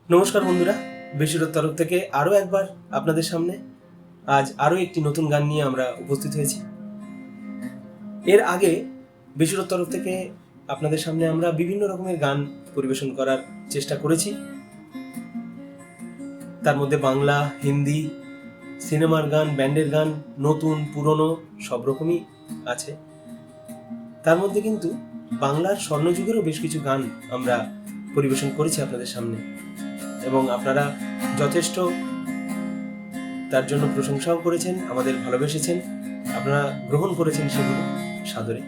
নমস্কার বন্ধুরা, বেসুরোর তরফ থেকে আরও একবার আপনাদের সামনে আজ আরও একটি নতুন গান নিয়ে আমরা উপস্থিত হয়েছি। এর আগে বেসুরোর তরফ থেকে আপনাদের সামনে আমরা বিভিন্ন রকমের গান পরিবেশন করার চেষ্টা করেছি। তার মধ্যে বাংলা, হিন্দি, সিনেমার গান, ব্যান্ডের গান, নতুন পুরনো সব রকমই আছে। তার মধ্যে কিন্তু বাংলার স্বর্ণযুগেরও বেশ কিছু গান আমরা পরিবেশন করেছি আপনাদের সামনে, এবং আপনারা যথেষ্ট তার জন্য প্রশংসাও করেছেন, আমাদের ভালোবেসেছেন, আপনারা গ্রহণ করেছেন সেগুলো সাদরে।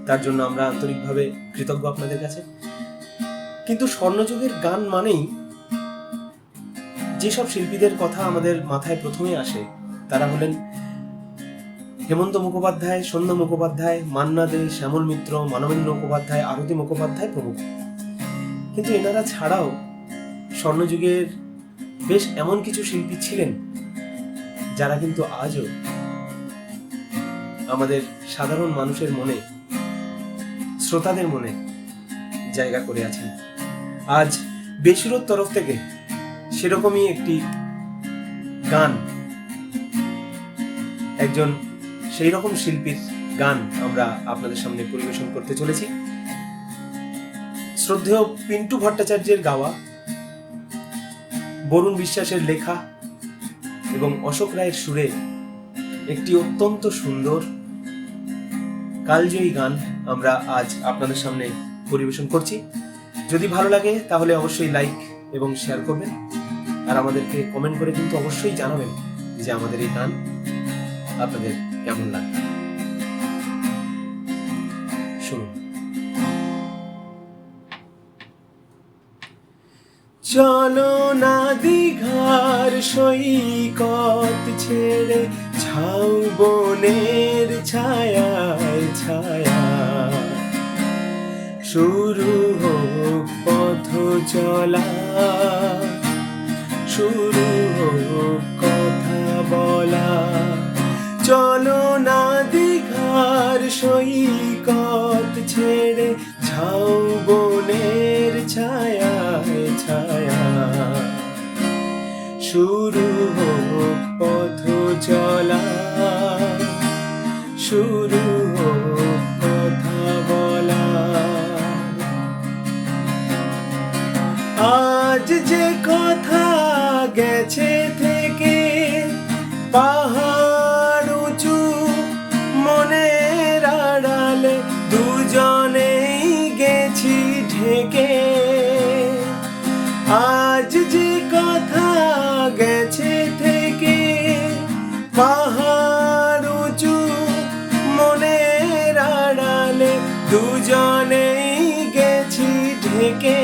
তার জন্য আমরা আন্তরিকভাবে কৃতজ্ঞ আপনাদের কাছে। কিন্তু স্বর্ণযুগের গান মানেই যেসব শিল্পীদের কথা আমাদের মাথায় প্রথমে আসে তারা হলেন হেমন্ত মুখোপাধ্যায়, সন্ধ্যা মুখোপাধ্যায়, মান্না দে, শ্যামল মিত্র, মানবেন্দ্র মুখোপাধ্যায়, আরতি মুখোপাধ্যায় প্রমুখ। কিন্তু এনারা ছাড়াও স্বর্ণযুগের বেশ এমন কিছু শিল্পী ছিলেন যারা কিন্তু আজও আমাদের সাধারণ মানুষের মনে, শ্রোতাদের মনে জায়গা করে আছেন। আজ বেসুরোর তরফ থেকে সেরকমই একটি গান, একজন সেই রকম শিল্পীর গান আমরা আপনাদের সামনে পরিবেশন করতে চলেছি। শ্রদ্ধেয় পিন্টু ভট্টাচার্যের গাওয়া, বরুণ বিশ্বাসের লেখা এবং অশোক রায়ের সুরে একটি অত্যন্ত সুন্দর কালজয়ী গান আমরা আজ আপনাদের সামনে পরিবেশন করছি। যদি ভালো লাগে তাহলে অবশ্যই লাইক এবং শেয়ার করবেন, আর আমাদেরকে কমেন্ট করে কিন্তু অবশ্যই জানাবেন যে আমাদের এই গান আপনাদের কেমন লাগে। শুনুন। চলো না দীঘার সৈকত ছেড়ে ঝাউবনের ছায়ায় ছায়া, শুরু হোক পথ চলা, শুরু হোক কথা বলা। চলো না দীঘার সৈকত ছেড়ে ঝাউবনের ছায়ায় ছায়া, শুরু হোক পথ চলা, শুরু হোক কথা বলা। আজ যে কথা গেছে থেকে পাহাড় উঁচু মনের আড়ালে দুজনেই গেছি ঢেকে। আজ যে কথা গেছে থেকে পাহাড় উঁচু মনের আড়ালে দুজনেই গেছি ঢেকে।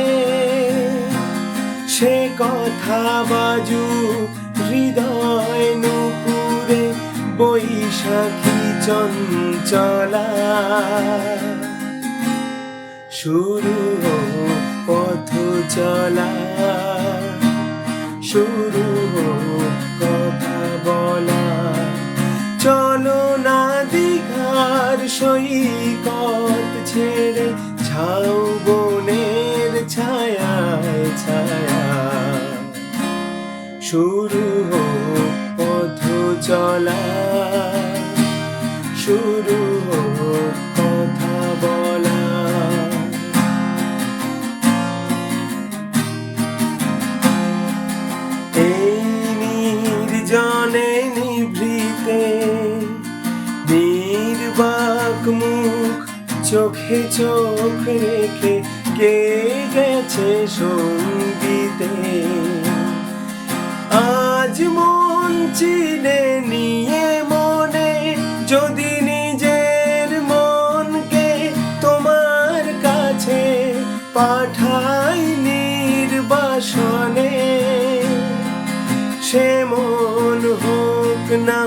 সে কথা বাজুক হৃদয় নুপুরে বৈশাখী চঞ্চলা, শুরু হোক পথ চলা, শুরু হোক কথা বলা। চলো না দীঘার সৈকত ছেড়ে ঝাউবনের ছায়ায় ছায়া, শুরু হোক পথ চলা, শুরু হোক কথা বলা। এই নির্জনে নিভৃতে নির্বাক মুখ চোখে চোখ রেখে কে গেছে সঙ্গীতে। আজ মন চিনে নিয়ে মনে যদি নিজের মনকে তোমার কাছে পাঠাই নির্বাসনে, সে মন হোক না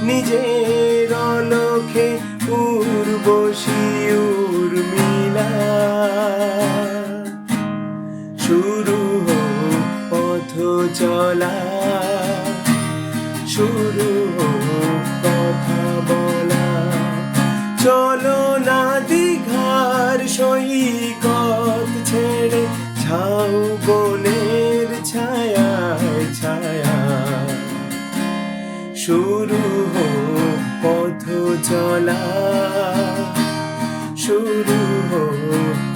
নিজের অলখে উর্বশী উর্মিলা, শুরু হোক পথ চলা, শুরু হোক কথা বলা। চলো না দীঘার সৈকত ছেড়ে ঝাউবনের শুরু হোক পথ চলা, শুরু হোক